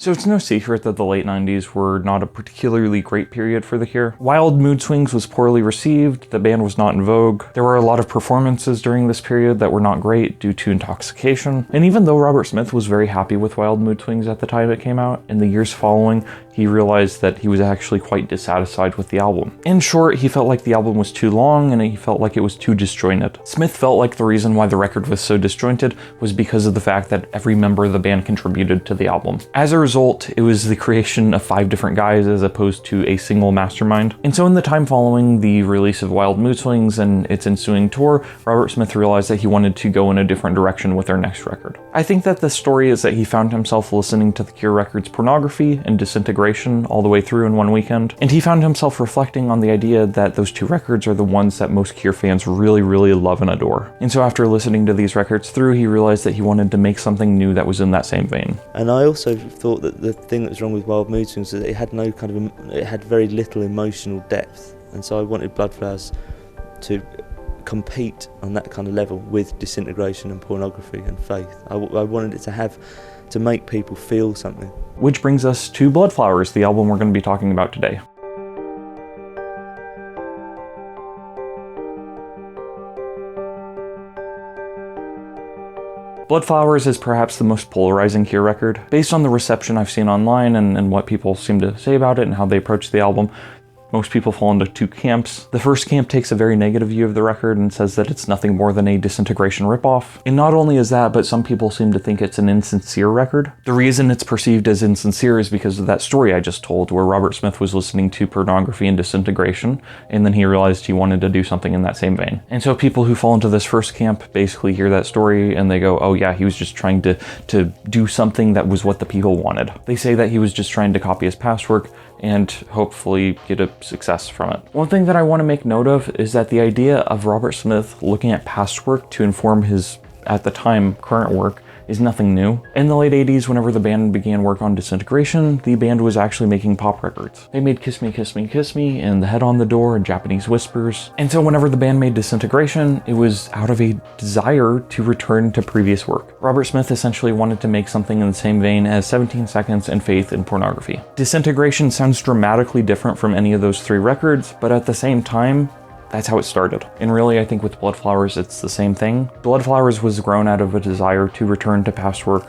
So it's no secret that the late 90s were not a particularly great period for The Cure. Wild Mood Swings was poorly received, the band was not in vogue, there were a lot of performances during this period that were not great due to intoxication, and even though Robert Smith was very happy with Wild Mood Swings at the time it came out, in the years following, he realized that he was actually quite dissatisfied with the album. In short, he felt like the album was too long and he felt like it was too disjointed. Smith felt like the reason why the record was so disjointed was because of the fact that every member of the band contributed to the album. As a result, it was the creation of 5 different guys as opposed to a single mastermind. And so in the time following the release of Wild Mood Swings and its ensuing tour, Robert Smith realized that he wanted to go in a different direction with their next record. I think that the story is that he found himself listening to the Cure records Pornography and Disintegration all the way through in one weekend, and he found himself reflecting on the idea that those 2 records are the ones that most Cure fans really, really love and adore. And so after listening to these records through, he realized that he wanted to make something new that was in that same vein. And I also thought that the thing that was wrong with Wild Mood Swings is that it had no it had very little emotional depth, and so I wanted Bloodflowers to compete on that kind of level with Disintegration and Pornography and Faith. I wanted it to make people feel something. Which brings us to Bloodflowers, the album we're going to be talking about today. Bloodflowers is perhaps the most polarizing Cure record. Based on the reception I've seen online and what people seem to say about it and how they approach the album, most people fall into 2 camps. The first camp takes a very negative view of the record and says that it's nothing more than a Disintegration ripoff. And not only is that, but some people seem to think it's an insincere record. The reason it's perceived as insincere is because of that story I just told, where Robert Smith was listening to Pornography and Disintegration, and then he realized he wanted to do something in that same vein. And so people who fall into this first camp basically hear that story and they go, oh yeah, he was just trying to do something that was what the people wanted. They say that he was just trying to copy his past work and hopefully get a success from it. One thing that I want to make note of is that the idea of Robert Smith looking at past work to inform his, at the time, current work is nothing new. In the late 80s, whenever the band began work on Disintegration, the band was actually making pop records. They made Kiss Me, Kiss Me, Kiss Me, and The Head on the Door, and Japanese Whispers. And so whenever the band made Disintegration, it was out of a desire to return to previous work. Robert Smith essentially wanted to make something in the same vein as 17 Seconds and Faith and Pornography. Disintegration sounds dramatically different from any of those 3 records, but at the same time, that's how it started. And really, I think with Bloodflowers, it's the same thing. Bloodflowers was grown out of a desire to return to past work,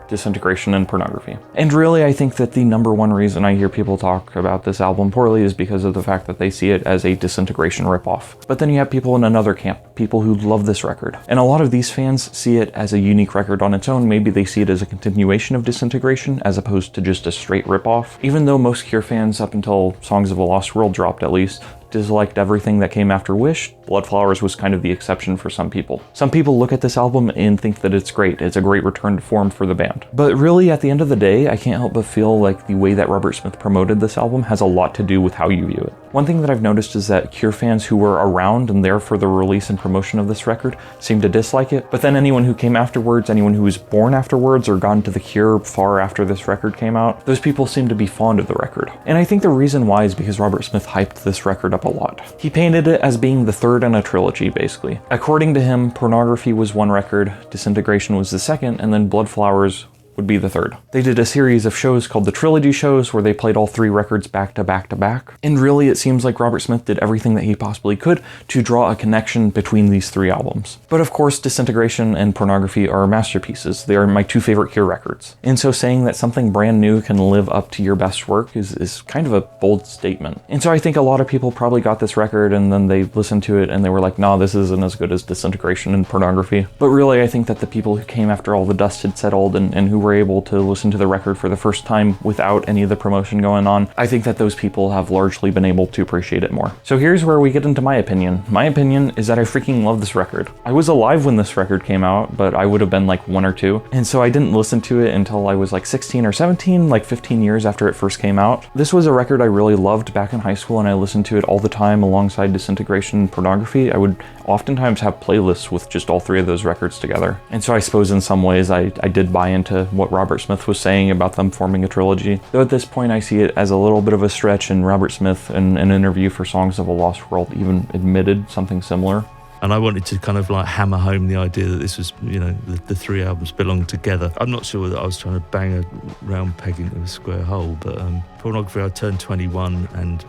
Disintegration, and Pornography. And really, I think that the number one reason I hear people talk about this album poorly is because of the fact that they see it as a Disintegration ripoff. But then you have people in another camp, people who love this record. And a lot of these fans see it as a unique record on its own. Maybe they see it as a continuation of Disintegration as opposed to just a straight ripoff. Even though most Cure fans, up until Songs of a Lost World dropped at least, disliked everything that came after Wish, Bloodflowers was kind of the exception for some people. Some people look at this album and think that it's great. It's a great return to form for the band. But really, at the end of the day, I can't help but feel like the way that Robert Smith promoted this album has a lot to do with how you view it. One thing that I've noticed is that Cure fans who were around and there for the release and promotion of this record seem to dislike it, but then anyone who came afterwards, anyone who was born afterwards or gone to the Cure far after this record came out, those people seem to be fond of the record. And I think the reason why is because Robert Smith hyped this record up a lot. He painted it as being the third in a trilogy, basically. According to him, Pornography was one record, Disintegration was the second, and then Bloodflowers would be the third. They did a series of shows called the Trilogy Shows where they played all 3 records back to back to back. And really, it seems like Robert Smith did everything that he possibly could to draw a connection between these 3 albums. But of course, Disintegration and Pornography are masterpieces. They are my 2 favorite Cure records. And so saying that something brand new can live up to your best work is kind of a bold statement. And so I think a lot of people probably got this record and then they listened to it and they were like, nah, this isn't as good as Disintegration and Pornography. But really, I think that the people who came after all the dust had settled and who were able to listen to the record for the first time without any of the promotion going on, I think that those people have largely been able to appreciate it more. So here's where we get into my opinion. My opinion is that I freaking love this record. I was alive when this record came out, but I would have been like 1 or 2. And so I didn't listen to it until I was like 16 or 17, like 15 years after it first came out. This was a record I really loved back in high school and I listened to it all the time alongside Disintegration and Pornography. I would oftentimes have playlists with just all 3 of those records together. And so I suppose in some ways I did buy into what Robert Smith was saying about them forming a trilogy. Though at this point I see it as a little bit of a stretch, and Robert Smith in an interview for Songs of a Lost World even admitted something similar. And I wanted to kind of like hammer home the idea that this was, you know, the three albums belong together. I'm not sure that I was trying to bang a round peg into a square hole, but Pornography, I turned 21, and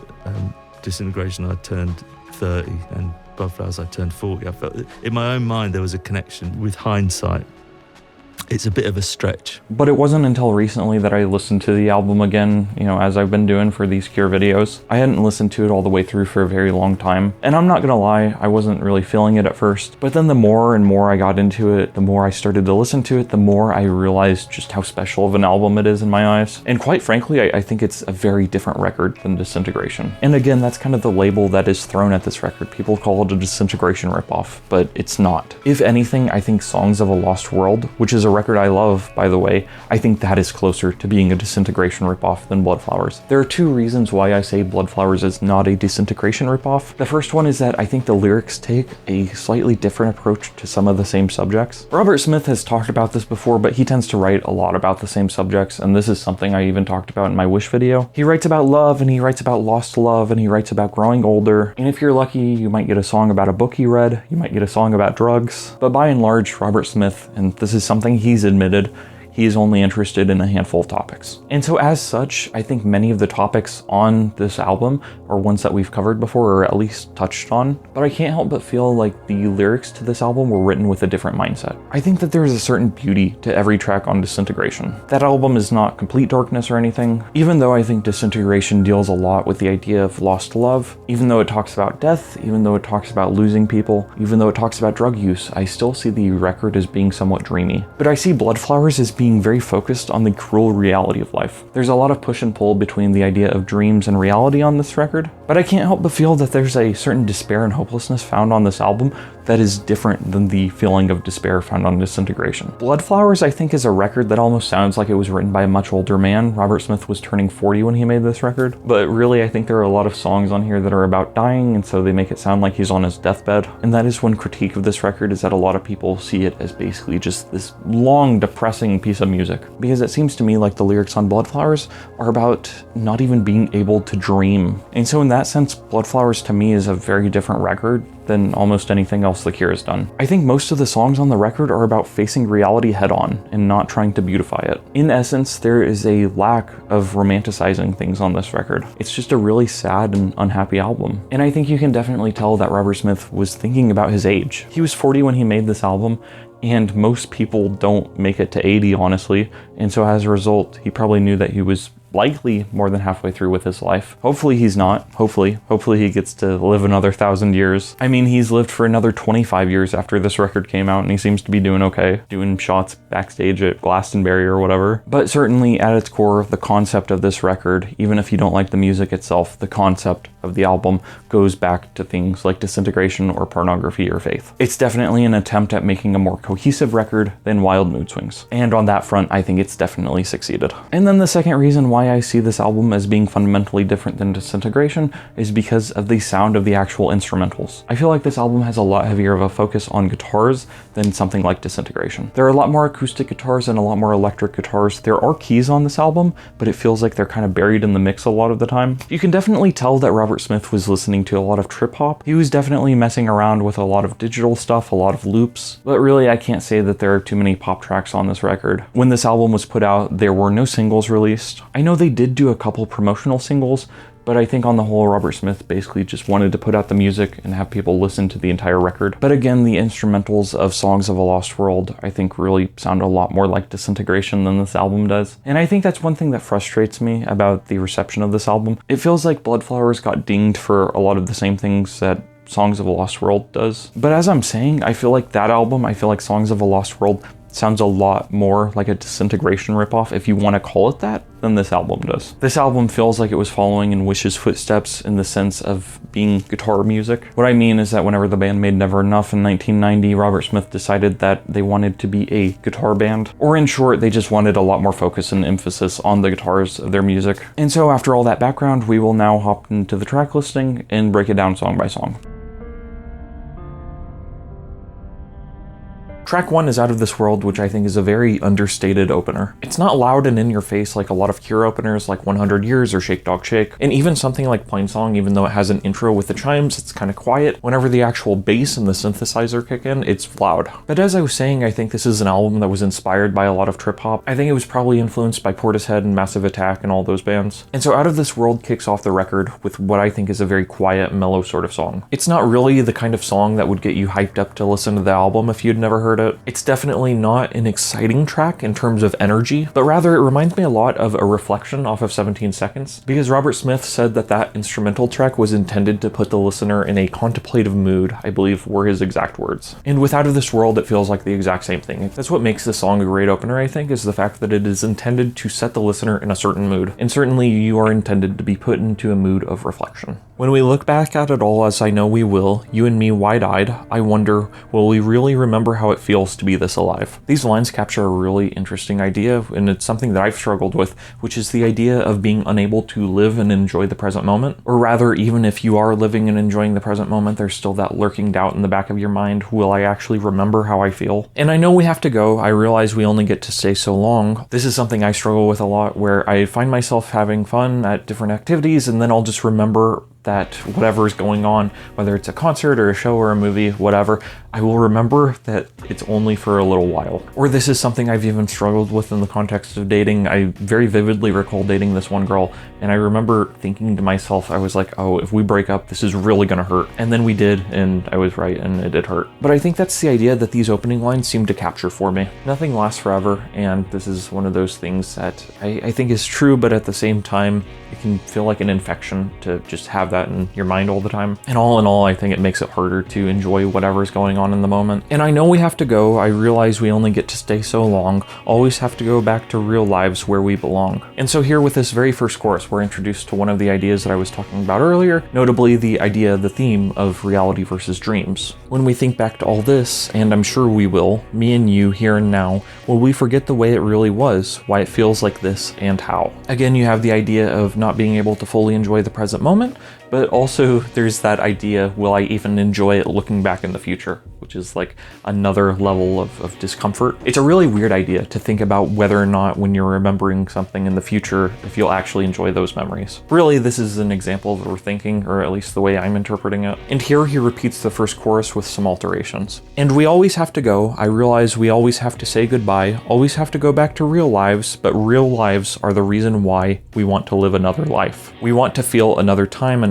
Disintegration, I turned 30, and Bloodflowers, I turned 40. I felt in my own mind there was a connection. With hindsight, it's a bit of a stretch. But it wasn't until recently that I listened to the album again, you know, as I've been doing for these Cure videos. I hadn't listened to it all the way through for a very long time. And I'm not gonna lie, I wasn't really feeling it at first. But then the more and more I got into it, the more I started to listen to it, the more I realized just how special of an album it is in my eyes. And quite frankly, I think it's a very different record than Disintegration. And again, that's kind of the label that is thrown at this record. People call it a Disintegration ripoff, but it's not. If anything, I think Songs of a Lost World, which is a record I love, by the way, I think that is closer to being a Disintegration ripoff than Bloodflowers. There are two reasons why I say Bloodflowers is not a Disintegration ripoff. The first one is that I think the lyrics take a slightly different approach to some of the same subjects. Robert Smith has talked about this before, but he tends to write a lot about the same subjects, and this is something I even talked about in my Wish video. He writes about love, and he writes about lost love, and he writes about growing older, and if you're lucky, you might get a song about a book he read, you might get a song about drugs, but by and large, Robert Smith, and this is something he's admitted, he is only interested in a handful of topics. And so as such, I think many of the topics on this album are ones that we've covered before, or at least touched on, but I can't help but feel like the lyrics to this album were written with a different mindset. I think that there is a certain beauty to every track on Disintegration. That album is not complete darkness or anything, even though I think Disintegration deals a lot with the idea of lost love, even though it talks about death, even though it talks about losing people, even though it talks about drug use, I still see the record as being somewhat dreamy. But I see Bloodflowers as being very focused on the cruel reality of life. There's a lot of push and pull between the idea of dreams and reality on this record, but I can't help but feel that there's a certain despair and hopelessness found on this album that is different than the feeling of despair found on Disintegration. Bloodflowers, I think, is a record that almost sounds like it was written by a much older man. Robert Smith was turning 40 when he made this record, but really I think there are a lot of songs on here that are about dying, and so they make it sound like he's on his deathbed. And that is one critique of this record, is that a lot of people see it as basically just this long, depressing piece of music, because it seems to me like the lyrics on Bloodflowers are about not even being able to dream. And so in that sense, Bloodflowers to me is a very different record than almost anything else The Cure has done. I think most of the songs on the record are about facing reality head on and not trying to beautify it. In essence, there is a lack of romanticizing things on this record. It's just a really sad and unhappy album. And I think you can definitely tell that Robert Smith was thinking about his age. He was 40 when he made this album, and most people don't make it to 80, honestly. And so as a result, he probably knew that he was likely more than halfway through with his life. Hopefully he's not. Hopefully he gets to live another 1,000 years. I mean, he's lived for another 25 years after this record came out, and he seems to be doing okay, doing shots backstage at Glastonbury or whatever. But certainly at its core, the concept of this record, even if you don't like the music itself, the concept of the album goes back to things like Disintegration or Pornography or Faith. It's definitely an attempt at making a more cohesive record than Wild Mood Swings. And on that front, I think it's definitely succeeded. And then the second reason why I see this album as being fundamentally different than Disintegration is because of the sound of the actual instrumentals. I feel like this album has a lot heavier of a focus on guitars than something like Disintegration. There are a lot more acoustic guitars and a lot more electric guitars. There are keys on this album, but it feels like they're kind of buried in the mix a lot of the time. You can definitely tell that Robert Smith was listening to a lot of trip hop. He was definitely messing around with a lot of digital stuff, a lot of loops, but really I can't say that there are too many pop tracks on this record. When this album was put out, there were no singles released. I know they did do a couple promotional singles, but I think on the whole, Robert Smith basically just wanted to put out the music and have people listen to the entire record. But again, the instrumentals of Songs of a Lost World, I think really sound a lot more like Disintegration than this album does. And I think that's one thing that frustrates me about the reception of this album. It feels like Bloodflowers got dinged for a lot of the same things that Songs of a Lost World does. But as I'm saying, I feel like that album, I feel like Songs of a Lost World sounds a lot more like a Disintegration ripoff, if you want to call it that, than this album does. This album feels like it was following in Wish's footsteps in the sense of being guitar music. What I mean is that whenever the band made Never Enough in 1990, Robert Smith decided that they wanted to be a guitar band, or in short, they just wanted a lot more focus and emphasis on the guitars of their music. And so after all that background, we will now hop into the track listing and break it down song by song. Track 1 is Out of This World, which I think is a very understated opener. It's not loud and in your face like a lot of Cure openers like 100 Years or Shake Dog Shake, and even something like Plain Song, even though it has an intro with the chimes, it's kind of quiet. Whenever the actual bass and the synthesizer kick in, it's loud. But as I was saying, I think this is an album that was inspired by a lot of trip hop. I think it was probably influenced by Portishead and Massive Attack and all those bands. And so Out of This World kicks off the record with what I think is a very quiet, mellow sort of song. It's not really the kind of song that would get you hyped up to listen to the album if you'd never heard it. It's definitely not an exciting track in terms of energy, but rather it reminds me a lot of A Reflection off of 17 Seconds, because Robert Smith said that that instrumental track was intended to put the listener in a contemplative mood, I believe were his exact words. And with Out of This World, it feels like the exact same thing. That's what makes this song a great opener, I think, is the fact that it is intended to set the listener in a certain mood. And certainly you are intended to be put into a mood of reflection. When we look back at it all, as I know we will, you and me wide-eyed, I wonder, will we really remember how it feels to be this alive? These lines capture a really interesting idea, and it's something that I've struggled with, which is the idea of being unable to live and enjoy the present moment. Or rather, even if you are living and enjoying the present moment, there's still that lurking doubt in the back of your mind, will I actually remember how I feel? And I know we have to go, I realize we only get to stay so long. This is something I struggle with a lot, where I find myself having fun at different activities, and then I'll just remember that whatever is going on, whether it's a concert or a show or a movie, whatever, I will remember that it's only for a little while. Or this is something I've even struggled with in the context of dating. I very vividly recall dating this one girl, and I remember thinking to myself, I was like, oh, if we break up, this is really gonna hurt. And then we did, and I was right, and it did hurt. But I think that's the idea that these opening lines seem to capture for me. Nothing lasts forever, and this is one of those things that I think is true, but at the same time, it can feel like an infection to just have that in your mind all the time. And all in all, I think it makes it harder to enjoy whatever's going on in the moment. And I know we have to go. I realize we only get to stay so long. Always have to go back to real lives where we belong. And so here with this very first chorus, we're introduced to one of the ideas that I was talking about earlier, notably the theme of reality versus dreams. When we think back to all this, and I'm sure we will, me and you here and now, will we forget the way it really was, why it feels like this, and how? Again, you have the idea of not being able to fully enjoy the present moment, but also there's that idea, will I even enjoy it looking back in the future? Which is like another level of discomfort. It's a really weird idea to think about whether or not when you're remembering something in the future, if you'll actually enjoy those memories. Really, this is an example of overthinking, or at least the way I'm interpreting it. And here he repeats the first chorus with some alterations. And we always have to go. I realize we always have to say goodbye, always have to go back to real lives, but real lives are the reason why we want to live another life. We want to feel another time,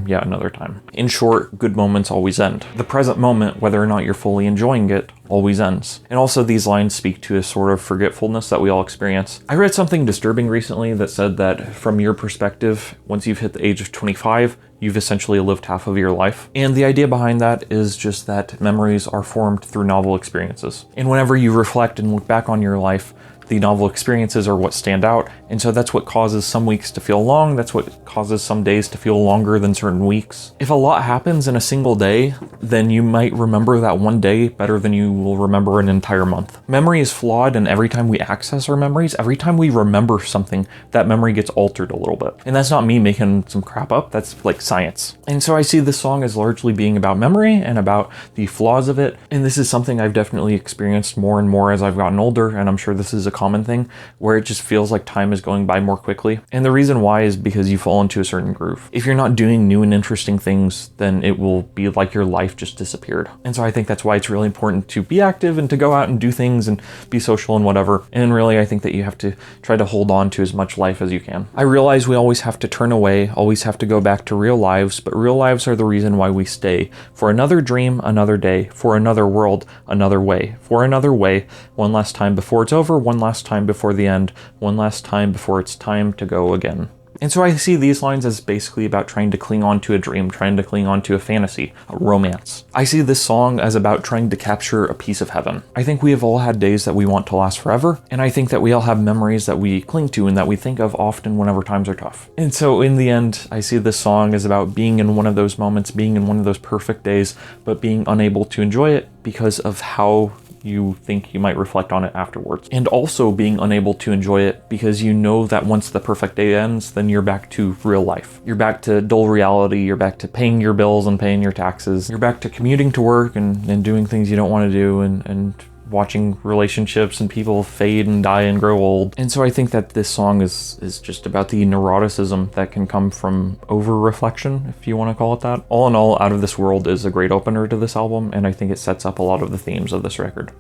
yeah, another time. In short, good moments always end. The present moment, whether or not you're fully enjoying it, always ends. And also these lines speak to a sort of forgetfulness that we all experience. I read something disturbing recently that said that from your perspective, once you've hit the age of 25, you've essentially lived half of your life. And the idea behind that is just that memories are formed through novel experiences. And whenever you reflect and look back on your life, the novel experiences are what stand out, and so that's what causes some weeks to feel long, that's what causes some days to feel longer than certain weeks. If a lot happens in a single day, then you might remember that one day better than you will remember an entire month. Memory is flawed, and every time we access our memories, every time we remember something, that memory gets altered a little bit. And that's not me making some crap up, that's like science. And so I see this song as largely being about memory and about the flaws of it, and this is something I've definitely experienced more and more as I've gotten older, and I'm sure this is a common thing, where it just feels like time is going by more quickly. And the reason why is because you fall into a certain groove. If you're not doing new and interesting things, then it will be like your life just disappeared. And so I think that's why it's really important to be active and to go out and do things and be social and whatever. And really, I think that you have to try to hold on to as much life as you can. I realize we always have to turn away, always have to go back to real lives, but real lives are the reason why we stay. For another dream, another day. For another world, another way. For another way, one last time before it's over, one last time before the end, one last time before it's time to go again. And so I see these lines as basically about trying to cling on to a dream, trying to cling on to a fantasy, a romance. I see this song as about trying to capture a piece of heaven. I think we have all had days that we want to last forever, and I think that we all have memories that we cling to and that we think of often whenever times are tough. And so in the end, I see this song as about being in one of those moments, being in one of those perfect days, but being unable to enjoy it because of how you think you might reflect on it afterwards. And also being unable to enjoy it because you know that once the perfect day ends, then you're back to real life. You're back to dull reality, you're back to paying your bills and paying your taxes, you're back to commuting to work and doing things you don't want to do and watching relationships and people fade and die and grow old. And so I think that this song is just about the neuroticism that can come from over-reflection, if you want to call it that. All in all, Out of This World is a great opener to this album, and I think it sets up a lot of the themes of this record.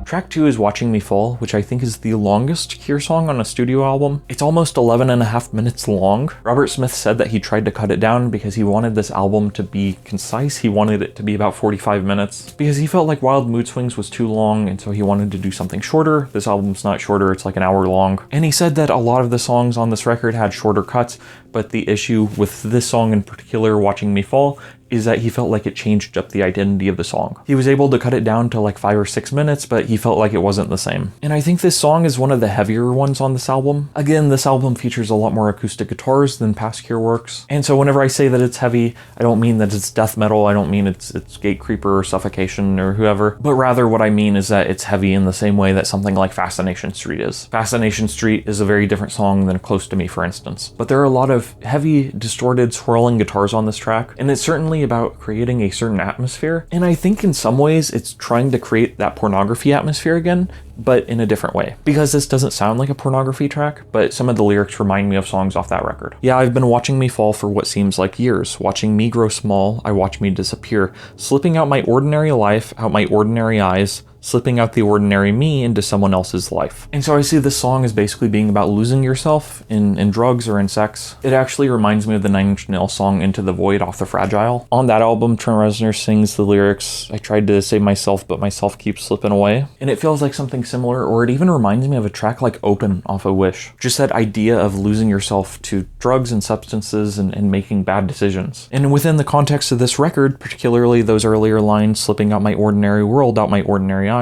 Track 2 is Watching Me Fall, which I think is the longest Cure song on a studio album. It's almost 11.5 minutes long. Robert Smith said that he tried to cut it down because he wanted this album to be concise. He wanted it to be about 45 minutes because he felt like Wild Mood Swings was too long, and so he wanted to do something shorter. This album's not shorter, it's like an hour long. And he said that a lot of the songs on this record had shorter cuts, but the issue with this song in particular, Watching Me Fall, is that he felt like it changed up the identity of the song. He was able to cut it down to like 5 or 6 minutes, but he felt like it wasn't the same. And I think this song is one of the heavier ones on this album. Again, this album features a lot more acoustic guitars than past Cure works. And so whenever I say that it's heavy, I don't mean that it's death metal, I don't mean it's Gatecreeper or Suffocation or whoever, but rather what I mean is that it's heavy in the same way that something like Fascination Street is. Fascination Street is a very different song than Close to Me, for instance. But there are a lot of heavy, distorted, swirling guitars on this track, and it's certainly about creating a certain atmosphere. And I think in some ways it's trying to create that pornography atmosphere again, but in a different way. Because this doesn't sound like a pornography track, but some of the lyrics remind me of songs off that record. Yeah, I've been watching me fall for what seems like years. Watching me grow small, I watch me disappear. Slipping out my ordinary life, out my ordinary eyes, slipping out the ordinary me into someone else's life. And so I see this song as basically being about losing yourself in drugs or in sex. It actually reminds me of the Nine Inch Nails song Into the Void off the Fragile. On that album, Trent Reznor sings the lyrics, I tried to save myself, but myself keeps slipping away. And it feels like something similar, or it even reminds me of a track like Open off of Wish. Just that idea of losing yourself to drugs and substances and making bad decisions. And within the context of this record, particularly those earlier lines, slipping out my ordinary world, out my ordinary eyes,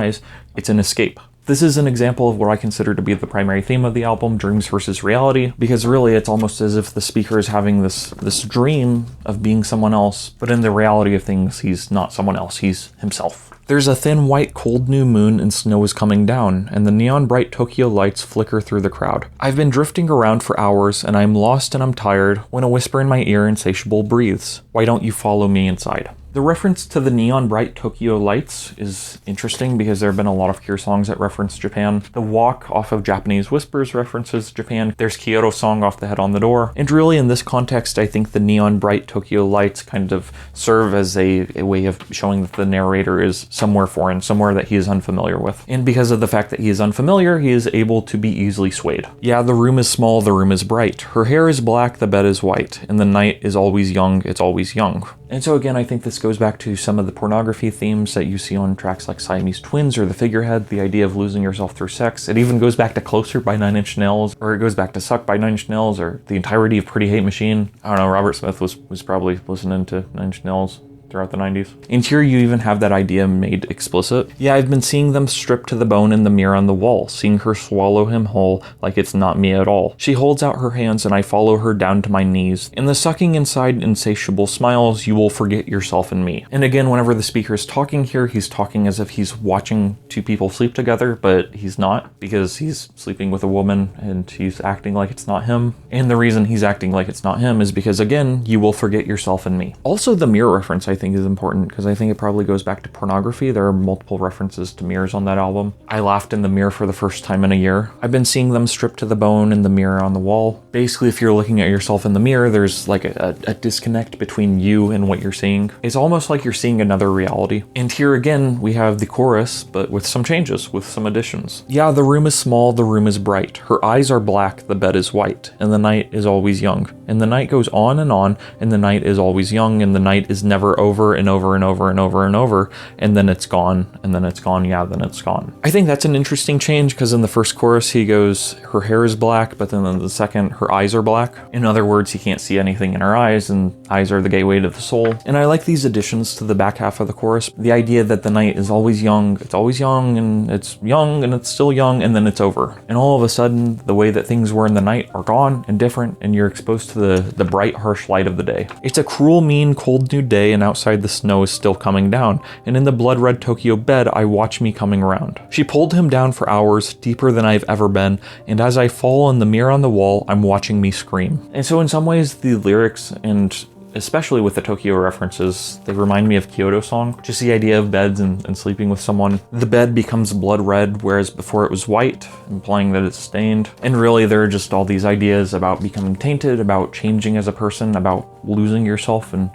it's an escape. This is an example of what I consider to be the primary theme of the album, dreams versus reality, because really it's almost as if the speaker is having this dream of being someone else, but in the reality of things, he's not someone else, he's himself. There's a thin white cold new moon and snow is coming down, and the neon bright Tokyo lights flicker through the crowd. I've been drifting around for hours, and I'm lost and I'm tired, when a whisper in my ear insatiable breathes. Why don't you follow me inside? The reference to the neon bright Tokyo lights is interesting because there have been a lot of Cure songs that reference Japan. The Walk off of Japanese Whispers references Japan. There's Kyoto's song Off the Head on the Door. And really in this context, I think the neon bright Tokyo lights kind of serve as a way of showing that the narrator is somewhere foreign, somewhere that he is unfamiliar with. And because of the fact that he is unfamiliar, he is able to be easily swayed. Yeah, the room is small, the room is bright. Her hair is black, the bed is white. And the night is always young, it's always young. And so again, I think this goes back to some of the pornography themes that you see on tracks like Siamese Twins or The Figurehead, the idea of losing yourself through sex. It even goes back to Closer by Nine Inch Nails, or it goes back to Suck by Nine Inch Nails, or the entirety of Pretty Hate Machine. I don't know, Robert Smith was probably listening to Nine Inch Nails throughout the 90s. And here you even have that idea made explicit. Yeah, I've been seeing them stripped to the bone in the mirror on the wall, seeing her swallow him whole like it's not me at all. She holds out her hands and I follow her down to my knees. In the sucking inside insatiable smiles, you will forget yourself and me. And again, whenever the speaker is talking here, he's talking as if he's watching two people sleep together, but he's not, because he's sleeping with a woman and he's acting like it's not him. And the reason he's acting like it's not him is because, again, you will forget yourself and me. Also, the mirror reference, I think, is important because I think it probably goes back to pornography. There are multiple references to mirrors on that album. I laughed in the mirror for the first time in a year. I've been seeing them stripped to the bone in the mirror on the wall. Basically, if you're looking at yourself in the mirror, there's like a disconnect between you and what you're seeing. It's almost like you're seeing another reality. And here again, we have the chorus, but with some changes, with some additions. Yeah, the room is small, the room is bright. Her eyes are black, the bed is white, and the night is always young. And the night goes on, and the night is always young, and the night is never over and over and over and over and over, and then it's gone, and then it's gone, yeah, then it's gone. I think that's an interesting change because in the first chorus he goes, her hair is black, but then in the second, her eyes are black. In other words, he can't see anything in her eyes, and eyes are the gateway to the soul. And I like these additions to the back half of the chorus. The idea that the night is always young, it's always young, and it's still young, and then it's over. And all of a sudden, the way that things were in the night are gone and different, and you're exposed to the bright, harsh light of the day. It's a cruel, mean, cold new day, and outside the snow is still coming down, and in the blood-red Tokyo bed, I watch me coming around. She pulled him down for hours, deeper than I've ever been, and as I fall in the mirror on the wall, I'm watching me scream. And so in some ways, the lyrics and especially with the Tokyo references, they remind me of Kyoto Song. Just the idea of beds and sleeping with someone. The bed becomes blood red, whereas before it was white, implying that it's stained. And really, there are just all these ideas about becoming tainted, about changing as a person, about losing yourself in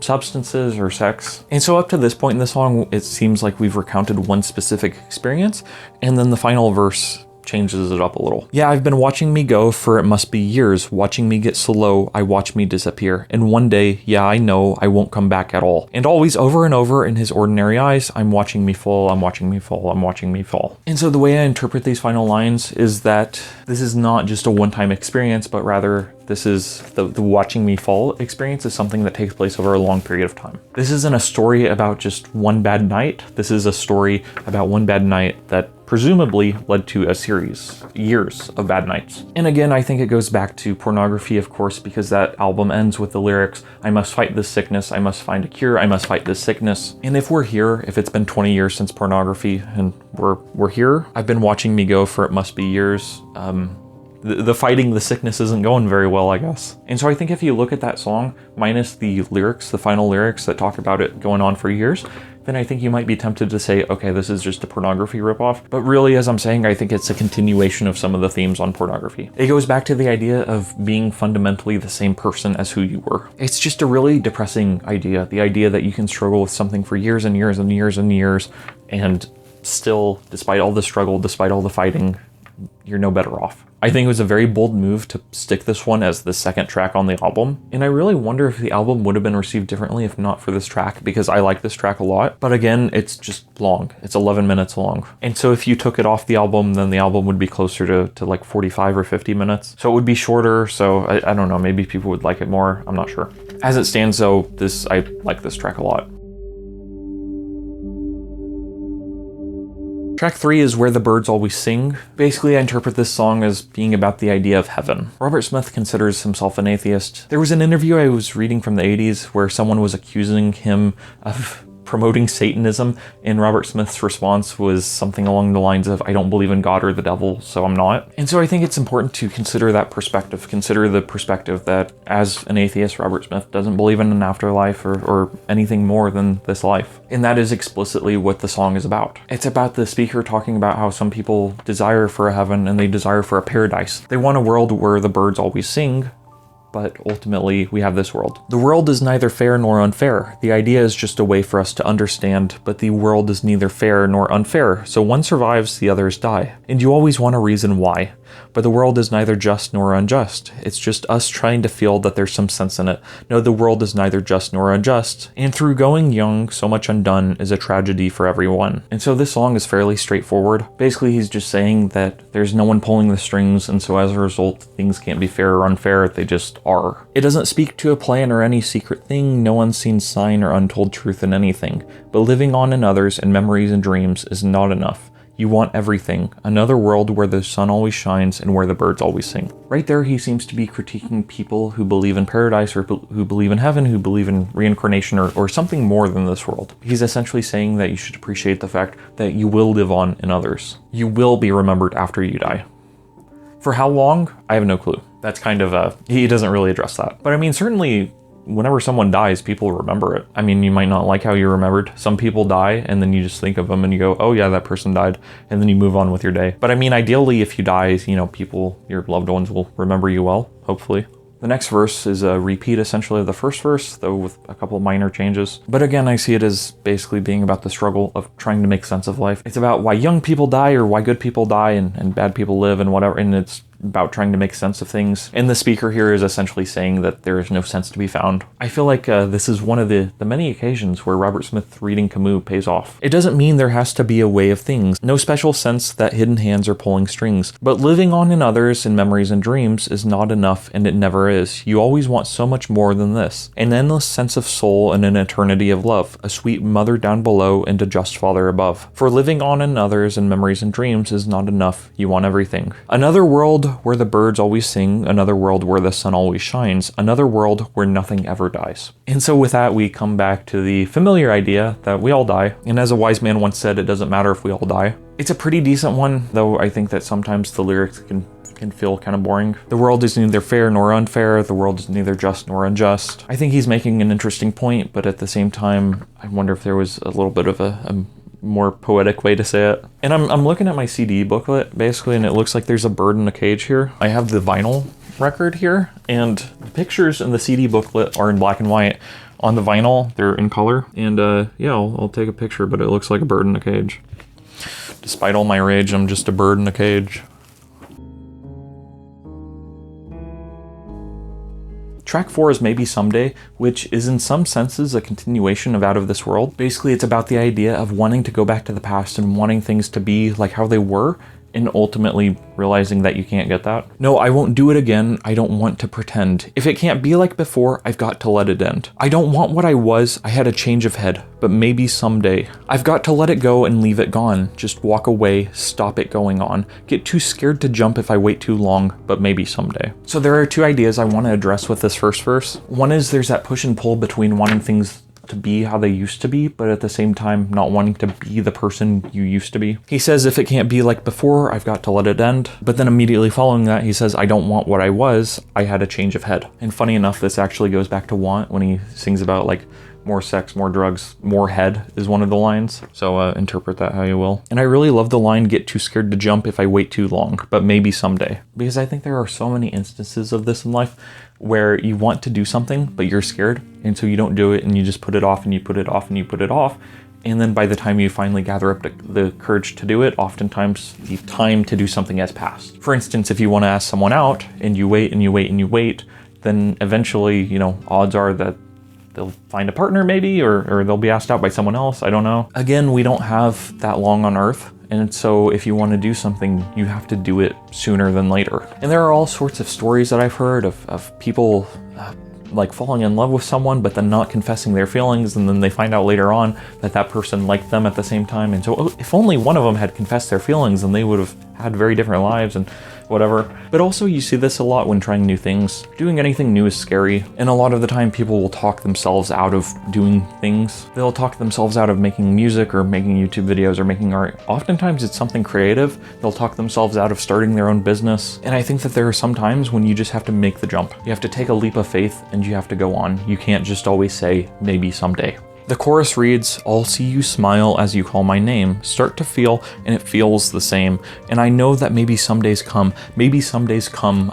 substances or sex. And so up to this point in the song, it seems like we've recounted one specific experience, and then the final verse changes it up a little. Yeah, I've been watching me go for it must be years, watching me get slow, I watch me disappear. And one day, yeah, I know I won't come back at all. And always over and over in his ordinary eyes, I'm watching me fall, I'm watching me fall, I'm watching me fall. And so the way I interpret these final lines is that this is not just a one-time experience, but rather this is the watching me fall experience is something that takes place over a long period of time. This isn't a story about just one bad night. This is a story about one bad night that presumably led to a series, years of bad nights. And again, I think it goes back to pornography, of course, because that album ends with the lyrics, I must fight this sickness, I must find a cure, I must fight this sickness. And if we're here, if it's been 20 years since pornography and we're here, I've been watching me go for it must be years. The fighting the sickness isn't going very well, I guess. And so I think if you look at that song, minus the lyrics, the final lyrics that talk about it going on for years, then I think you might be tempted to say, okay, this is just a pornography ripoff. But really, as I'm saying, I think it's a continuation of some of the themes on pornography. It goes back to the idea of being fundamentally the same person as who you were. It's just a really depressing idea, the idea that you can struggle with something for years and years and years and years, and still, despite all the struggle, despite all the fighting, you're no better off. I think it was a very bold move to stick this one as the second track on the album, and I really wonder if the album would have been received differently if not for this track, because I like this track a lot, but again, it's just long. It's 11 minutes long. And so if you took it off the album, then the album would be closer to like 45 or 50 minutes. So it would be shorter, so I don't know, maybe people would like it more, I'm not sure. As it stands though, I like this track a lot. Track 3 is Where the Birds Always Sing. Basically, I interpret this song as being about the idea of heaven. Robert Smith considers himself an atheist. There was an interview I was reading from the 80s where someone was accusing him of promoting Satanism, and Robert Smith's response was something along the lines of, I don't believe in God or the devil, so I'm not. And so I think it's important to consider that perspective, consider the perspective that as an atheist, Robert Smith doesn't believe in an afterlife or anything more than this life. And that is explicitly what the song is about. It's about the speaker talking about how some people desire for a heaven and they desire for a paradise. They want a world where the birds always sing, but ultimately we have this world. The world is neither fair nor unfair. The idea is just a way for us to understand, but the world is neither fair nor unfair, so one survives, the others die. And you always want a reason why. But the world is neither just nor unjust. It's just us trying to feel that there's some sense in it. No, the world is neither just nor unjust. And through going young, so much undone is a tragedy for everyone. And so this song is fairly straightforward. Basically, he's just saying that there's no one pulling the strings, and so as a result, things can't be fair or unfair, they just are. It doesn't speak to a plan or any secret thing, no unseen sign or untold truth in anything. But living on in others and memories and dreams is not enough. You want everything, another world where the sun always shines and where the birds always sing. Right there, he seems to be critiquing people who believe in paradise or who believe in heaven, who believe in reincarnation or something more than this world. He's essentially saying that you should appreciate the fact that you will live on in others. You will be remembered after you die. For how long? I have no clue. That's kind of he doesn't really address that. But I mean, certainly whenever someone dies, people remember it. I mean, you might not like how you're remembered. Some people die and then you just think of them and you go, oh yeah, that person died. And then you move on with your day. But I mean, ideally, if you die, people, your loved ones will remember you well, hopefully. The next verse is a repeat essentially of the first verse, though with a couple minor changes. But again, I see it as basically being about the struggle of trying to make sense of life. It's about why young people die or why good people die and bad people live and whatever. And it's about trying to make sense of things. And the speaker here is essentially saying that there is no sense to be found. I feel like this is one of the many occasions where Robert Smith reading Camus pays off. It doesn't mean there has to be a way of things, no special sense that hidden hands are pulling strings, but living on in others in memories and dreams is not enough, and it never is. You always want so much more than this. An endless sense of soul and an eternity of love, a sweet mother down below and a just father above. For living on in others in memories and dreams is not enough. You want everything. Another world where the birds always sing, another world where the sun always shines, another world where nothing ever dies. And so with that, we come back to the familiar idea that we all die. And as a wise man once said, it doesn't matter if we all die. It's a pretty decent one, though I think that sometimes the lyrics can can feel kind of boring. The world is neither fair nor unfair. The world is neither just nor unjust. I think he's making an interesting point, but at the same time, I wonder if there was a little bit of a more poetic way to say it. And I'm looking at my CD booklet, basically, and it looks like there's a bird in a cage here. I have the vinyl record here, and the pictures in the CD booklet are in black and white. On the vinyl, they're in color. And yeah, I'll take a picture, but it looks like a bird in a cage. Despite all my rage, I'm just a bird in a cage. Track 4 is Maybe Someday, which is in some senses a continuation of Out of This World. Basically, it's about the idea of wanting to go back to the past and wanting things to be like how they were, and ultimately realizing that you can't get that. No, I won't do it again. I don't want to pretend. If it can't be like before, I've got to let it end. I don't want what I was. I had a change of head, but maybe someday. I've got to let it go and leave it gone. Just walk away, stop it going on. Get too scared to jump if I wait too long, but maybe someday. So there are two ideas I want to address with this first verse. One is there's that push and pull between wanting things to be how they used to be, but at the same time not wanting to be the person you used to be. He says, if it can't be like before, I've got to let it end. But then immediately following that, he says, I don't want what I was. I had a change of head. And funny enough, this actually goes back to Want when he sings about like more sex, more drugs, more head is one of the lines. So interpret that how you will. And I really love the line, get too scared to jump if I wait too long, but maybe someday. Because I think there are so many instances of this in life where you want to do something, but you're scared. And so you don't do it and you just put it off and you put it off and you put it off. And then by the time you finally gather up the courage to do it, oftentimes the time to do something has passed. For instance, if you want to ask someone out and you wait and you wait and you wait, then eventually, you know, odds are that they'll find a partner maybe, or they'll be asked out by someone else. I don't know. Again, we don't have that long on Earth. And so if you want to do something, you have to do it sooner than later. And there are all sorts of stories that I've heard of people like falling in love with someone, but then not confessing their feelings. And then they find out later on that that person liked them at the same time. And so if only one of them had confessed their feelings, then they would have had very different lives and whatever. But also you see this a lot when trying new things. Doing anything new is scary, and a lot of the time people will talk themselves out of doing things. They'll talk themselves out of making music or making YouTube videos or making art. Oftentimes it's something creative. They'll talk themselves out of starting their own business. And I think that there are some times when you just have to make the jump. You have to take a leap of faith and you have to go on. You can't just always say, maybe someday. The chorus reads, I'll see you smile as you call my name, start to feel, and it feels the same. And I know that maybe some days come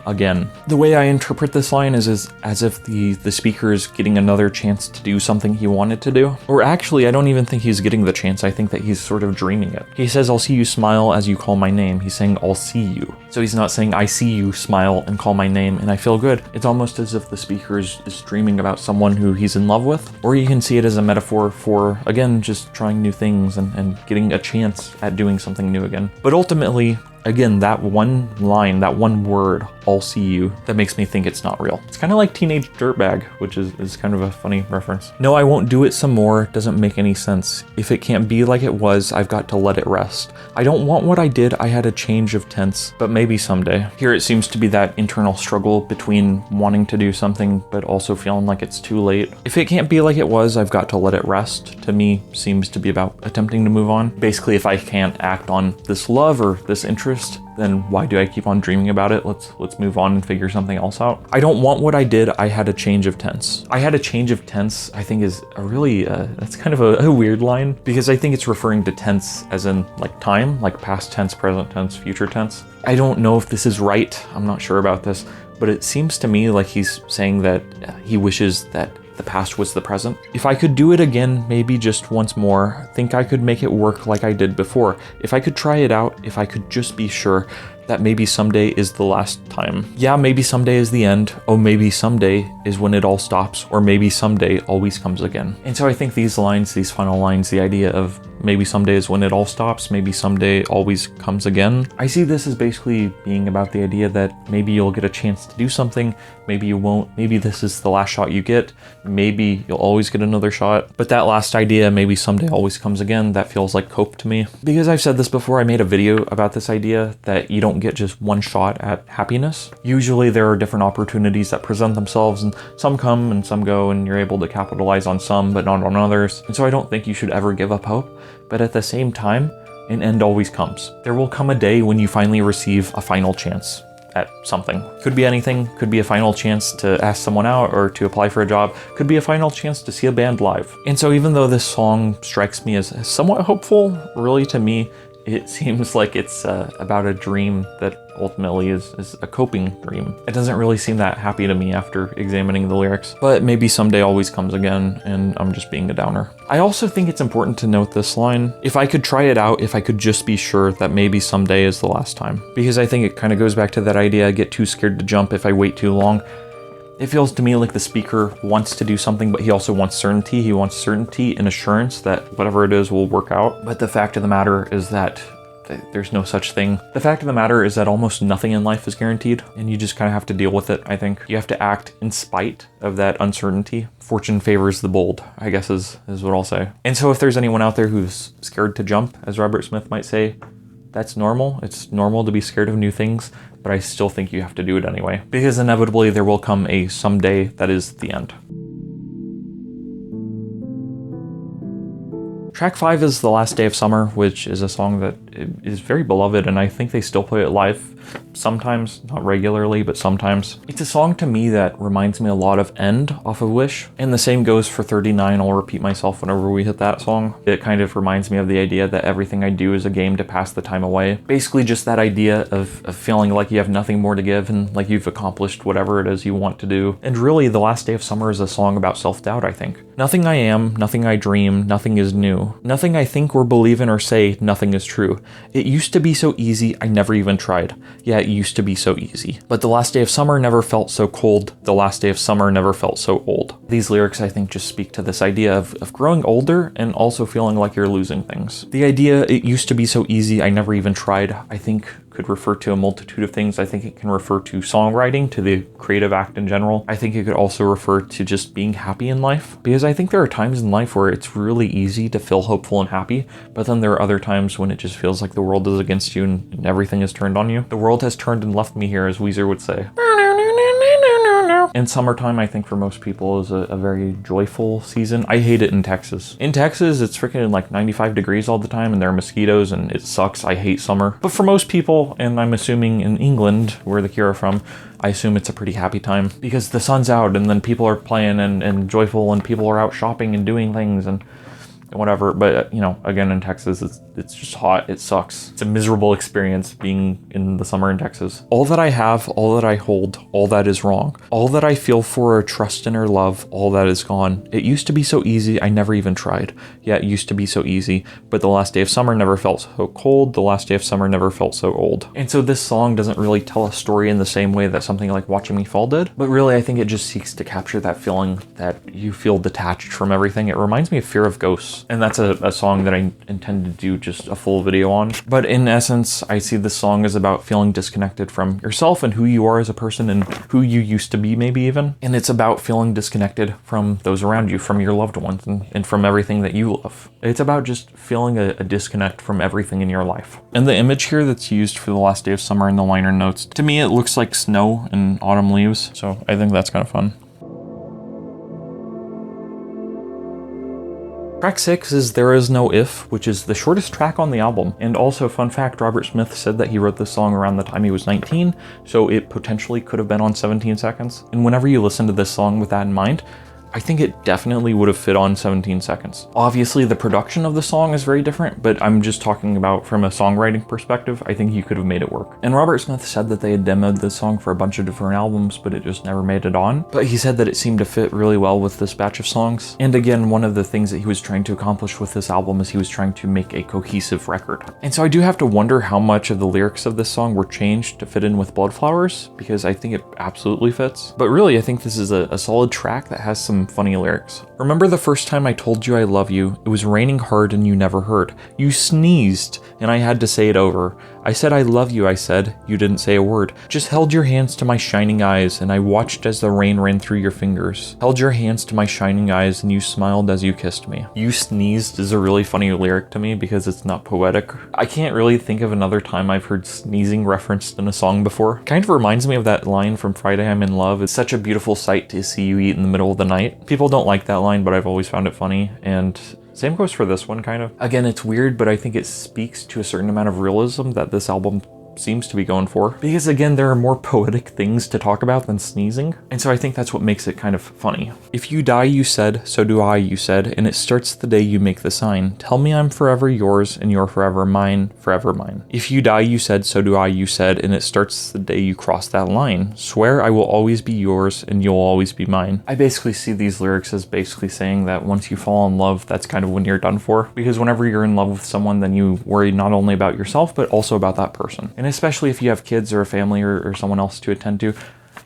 again. The way I interpret this line is as if the speaker is getting another chance to do something he wanted to do. Or actually, I don't even think he's getting the chance. I think that he's sort of dreaming it. He says, I'll see you smile as you call my name. He's saying, I'll see you. So he's not saying, I see you smile and call my name and I feel good. It's almost as if the speaker is dreaming about someone who he's in love with. Or you can see it as a metaphor for, again, just trying new things and getting a chance at doing something new again. But ultimately, again, that one line, that one word, I'll see you, that makes me think it's not real. It's kind of like Teenage Dirtbag, which is kind of a funny reference. No, I won't do it some more, doesn't make any sense. If it can't be like it was, I've got to let it rest. I don't want what I did, I had a change of tense, but maybe someday. Here it seems to be that internal struggle between wanting to do something, but also feeling like it's too late. If it can't be like it was, I've got to let it rest, to me, seems to be about attempting to move on. Basically, if I can't act on this love or this interest, then why do I keep on dreaming about it? Let's move on and figure something else out. I don't want what I did, I had a change of tense. I had a change of tense, I think is a really, that's kind of a weird line, because I think it's referring to tense as in like time, like past tense, present tense, future tense. I don't know if this is right, I'm not sure about this, but it seems to me like he's saying that he wishes that the past was the present. If I could do it again, maybe just once more, think I could make it work like I did before. If I could try it out, if I could just be sure that maybe someday is the last time. Yeah, maybe someday is the end. Oh, maybe someday is when it all stops, or maybe someday always comes again. And so I think these lines, these final lines, the idea of maybe someday is when it all stops, maybe someday always comes again. I see this as basically being about the idea that maybe you'll get a chance to do something, maybe you won't, maybe this is the last shot you get, maybe you'll always get another shot. But that last idea, maybe someday always comes again, that feels like hope to me. Because I've said this before, I made a video about this idea that you don't get just one shot at happiness. Usually there are different opportunities that present themselves, and some come and some go, and you're able to capitalize on some but not on others. And so I don't think you should ever give up hope. But at the same time, an end always comes. There will come a day when you finally receive a final chance. at something. Could be anything, could be a final chance to ask someone out or to apply for a job, could be a final chance to see a band live. And so even though this song strikes me as somewhat hopeful, really to me, it seems like it's about a dream that ultimately is a coping dream. It doesn't really seem that happy to me after examining the lyrics, but maybe someday always comes again and I'm just being a downer. I also think it's important to note this line. If I could try it out, if I could just be sure that maybe someday is the last time. Because I think it kind of goes back to that idea, I get too scared to jump if I wait too long. It feels to me like the speaker wants to do something, but he also wants certainty. He wants certainty and assurance that whatever it is will work out. But the fact of the matter is that there's no such thing. The fact of the matter is that almost nothing in life is guaranteed, and you just kind of have to deal with it, I think. You have to act in spite of that uncertainty. Fortune favors the bold, I guess is what I'll say. And so if there's anyone out there who's scared to jump, as Robert Smith might say, that's normal. It's normal to be scared of new things, but I still think you have to do it anyway. Because inevitably there will come a someday that is the end. Track 5 is The Last Day of Summer, which is a song that is very beloved, and I think they still play it live. Sometimes, not regularly, but sometimes. It's a song to me that reminds me a lot of End off of Wish, and the same goes for 39. I'll repeat myself whenever we hit that song. It kind of reminds me of the idea that everything I do is a game to pass the time away. Basically just that idea of feeling like you have nothing more to give and like you've accomplished whatever it is you want to do. And really, The Last Day of Summer is a song about self-doubt, I think. Nothing I am, nothing I dream, nothing is new. Nothing I think or believe in or say, nothing is true. It used to be so easy, I never even tried. Yeah, it used to be so easy. But the last day of summer never felt so cold. The last day of summer never felt so old. These lyrics, I think, just speak to this idea of growing older and also feeling like you're losing things. The idea, it used to be so easy, I never even tried, I think could refer to a multitude of things. I think it can refer to songwriting, to the creative act in general. I think it could also refer to just being happy in life, because I think there are times in life where it's really easy to feel hopeful and happy, but then there are other times when it just feels like the world is against you and everything is turned on you. The world has turned and left me here, as Weezer would say. And summertime, I think for most people, is a very joyful season. I hate it in Texas. In Texas, it's freaking like 95 degrees all the time and there are mosquitoes and it sucks. I hate summer. But for most people, and I'm assuming in England, where the Cure are from, I assume it's a pretty happy time because the sun's out and then people are playing and joyful and people are out shopping and doing things and whatever. But you know, again, in Texas, it's just hot. It sucks. It's a miserable experience being in the summer in Texas. All that I have, all that I hold, all that is wrong. All that I feel for or trust in or love, all that is gone. It used to be so easy, I never even tried. Yeah, it used to be so easy, but the last day of summer never felt so cold. The last day of summer never felt so old. And so this song doesn't really tell a story in the same way that something like Watching Me Fall did, but really I think it just seeks to capture that feeling that you feel detached from everything. It reminds me of Fear of Ghosts. And that's a song that I intend to do just a full video on. But in essence, I see this song as about feeling disconnected from yourself and who you are as a person and who you used to be, maybe even. And it's about feeling disconnected from those around you, from your loved ones, and from everything that you love. It's about just feeling a disconnect from everything in your life. And the image here that's used for the last day of summer in the liner notes, to me it looks like snow and autumn leaves. So I think that's kind of fun. Track 6 is There Is No If, which is the shortest track on the album. And also, fun fact, Robert Smith said that he wrote this song around the time he was 19, so it potentially could have been on 17 seconds. And whenever you listen to this song with that in mind, I think it definitely would have fit on 17 seconds. Obviously, the production of the song is very different, but I'm just talking about from a songwriting perspective, I think you could have made it work. And Robert Smith said that they had demoed this song for a bunch of different albums, but it just never made it on. But he said that it seemed to fit really well with this batch of songs. And again, one of the things that he was trying to accomplish with this album is he was trying to make a cohesive record. And so I do have to wonder how much of the lyrics of this song were changed to fit in with Bloodflowers, because I think it absolutely fits. But really, I think this is a solid track that has some funny lyrics. Remember the first time I told you I love you? It was raining hard and you never heard. You sneezed and I had to say it over. I said I love you, I said. You didn't say a word. Just held your hands to my shining eyes and I watched as the rain ran through your fingers. Held your hands to my shining eyes and you smiled as you kissed me. You sneezed is a really funny lyric to me because it's not poetic. I can't really think of another time I've heard sneezing referenced in a song before. Kind of reminds me of that line from Friday I'm in Love. It's such a beautiful sight to see you eat in the middle of the night. People don't like that line, but I've always found it funny, and same goes for this one, kind of. Again, it's weird, but I think it speaks to a certain amount of realism that this album seems to be going for. Because again, there are more poetic things to talk about than sneezing. And so I think that's what makes it kind of funny. If you die, you said, so do I, you said, and it starts the day you make the sign. Tell me I'm forever yours and you're forever mine, forever mine. If you die, you said, so do I, you said, and it starts the day you cross that line. Swear I will always be yours and you'll always be mine. I basically see these lyrics as basically saying that once you fall in love, that's kind of when you're done for. Because whenever you're in love with someone, then you worry not only about yourself, but also about that person. And especially if you have kids or a family or someone else to attend to,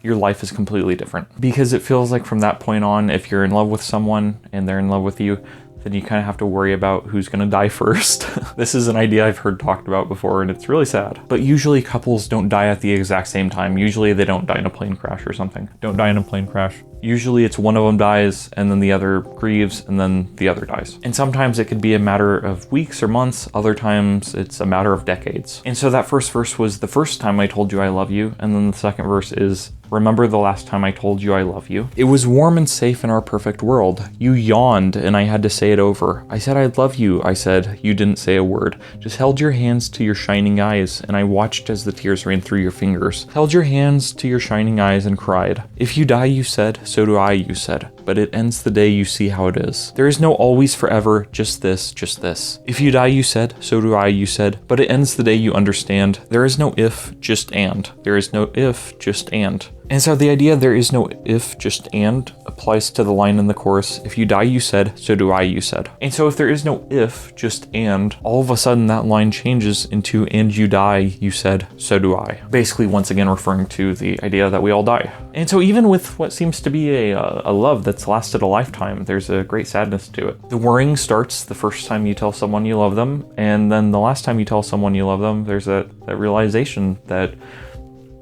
your life is completely different. Because it feels like from that point on, if you're in love with someone and they're in love with you, then you kind of have to worry about who's going to die first. This is an idea I've heard talked about before, and it's really sad. But usually couples don't die at the exact same time. Usually they don't die in a plane crash or something. Don't die in a plane crash. Usually it's one of them dies, and then the other grieves, and then the other dies. And sometimes it could be a matter of weeks or months. Other times it's a matter of decades. And so that first verse was the first time I told you I love you, and then the second verse is, remember the last time I told you I love you? It was warm and safe in our perfect world. You yawned and I had to say it over. I said I'd love you, I said. You didn't say a word. Just held your hands to your shining eyes and I watched as the tears ran through your fingers. Held your hands to your shining eyes and cried. If you die, you said, so do I, you said. But it ends the day you see how it is. There is no always forever, just this, just this. If you die, you said, so do I, you said. But it ends the day you understand. There is no if, just and. There is no if, just and. And so the idea there is no if, just and applies to the line in the chorus, if you die, you said, so do I, you said. And so if there is no if, just and, all of a sudden that line changes into and you die, you said, so do I. Basically, once again, referring to the idea that we all die. And so even with what seems to be a love that's lasted a lifetime, there's a great sadness to it. The worrying starts the first time you tell someone you love them, and then the last time you tell someone you love them, there's that realization that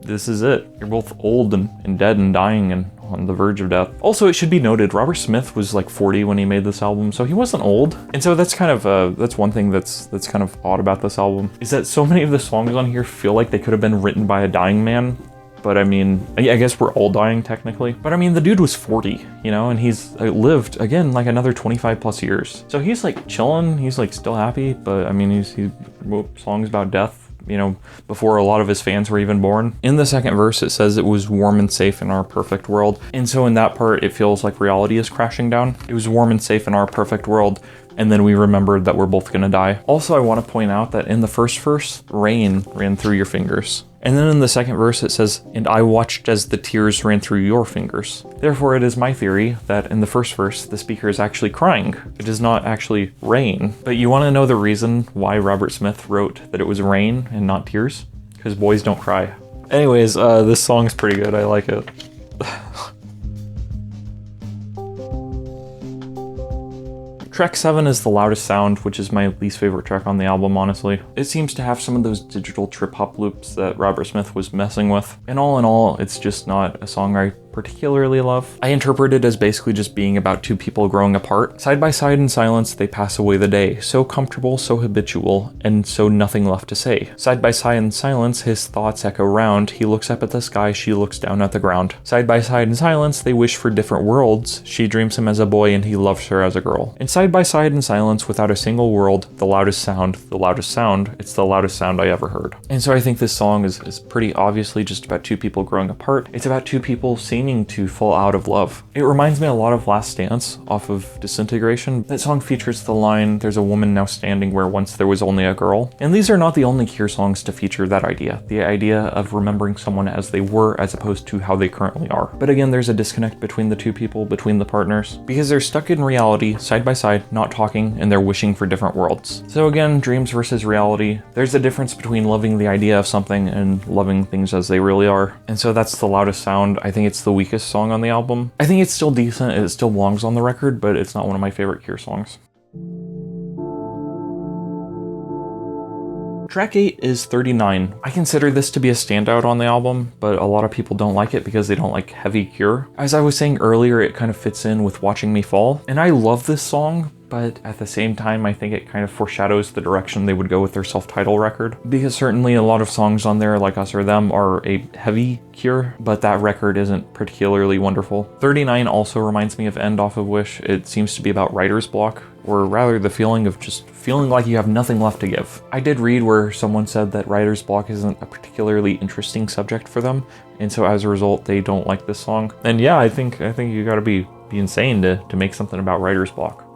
this is it. You're both old and dead and dying and on the verge of death. Also, it should be noted, Robert Smith was like 40 when he made this album, so he wasn't old. And so that's kind of that's one thing that's kind of odd about this album, is that so many of the songs on here feel like they could have been written by a dying man. But I mean, I guess we're all dying technically. But I mean, the dude was 40, you know, and he's lived, again, like another 25 plus years. So he's like chilling, he's like still happy, but I mean, he wrote songs about death, you know, before a lot of his fans were even born. In the second verse, it says it was warm and safe in our perfect world. And so in that part, it feels like reality is crashing down. It was warm and safe in our perfect world. And then we remembered that we're both gonna die. Also, I want to point out that in the first verse, rain ran through your fingers. And then in the second verse, it says, and I watched as the tears ran through your fingers. Therefore, it is my theory that in the first verse, the speaker is actually crying. It is not actually rain. But you want to know the reason why Robert Smith wrote that it was rain and not tears? Because boys don't cry. Anyways, this song is pretty good. I like it. Track 7 is The Loudest Sound, which is my least favorite track on the album, honestly. It seems to have some of those digital trip-hop loops that Robert Smith was messing with. And all in all, it's just not a song I particularly love. I interpret it as basically just being about two people growing apart. Side by side in silence, they pass away the day. So comfortable, so habitual, and so nothing left to say. Side by side in silence, his thoughts echo round. He looks up at the sky, she looks down at the ground. Side by side in silence, they wish for different worlds. She dreams him as a boy and he loves her as a girl. And side by side in silence, without a single word, the loudest sound, the loudest sound, it's the loudest sound I ever heard. And so I think this song is pretty obviously just about two people growing apart. It's about two people seeming to fall out of love. It reminds me a lot of Last Dance off of Disintegration. That song features the line, there's a woman now standing where once there was only a girl. And these are not the only Cure songs to feature that idea. The idea of remembering someone as they were as opposed to how they currently are. But again, there's a disconnect between the two people, between the partners, because they're stuck in reality, side by side, not talking, and they're wishing for different worlds. So again, dreams versus reality. There's a difference between loving the idea of something and loving things as they really are. And so that's The Loudest Sound. I think it's the weakest song on the album. I think it's still decent, it still belongs on the record, but it's not one of my favorite Cure songs. Track 8 is 39. I consider this to be a standout on the album, but a lot of people don't like it because they don't like heavy Cure. As I was saying earlier, it kind of fits in with Watching Me Fall, and I love this song, but at the same time, I think it kind of foreshadows the direction they would go with their self-titled record. Because certainly a lot of songs on there, like Us or Them, are a heavy Cure, but that record isn't particularly wonderful. 39 also reminds me of End off of Wish. It seems to be about writer's block, or rather the feeling of just feeling like you have nothing left to give. I did read where someone said that writer's block isn't a particularly interesting subject for them, and so as a result, they don't like this song. And yeah, I think you gotta be insane to make something about writer's block.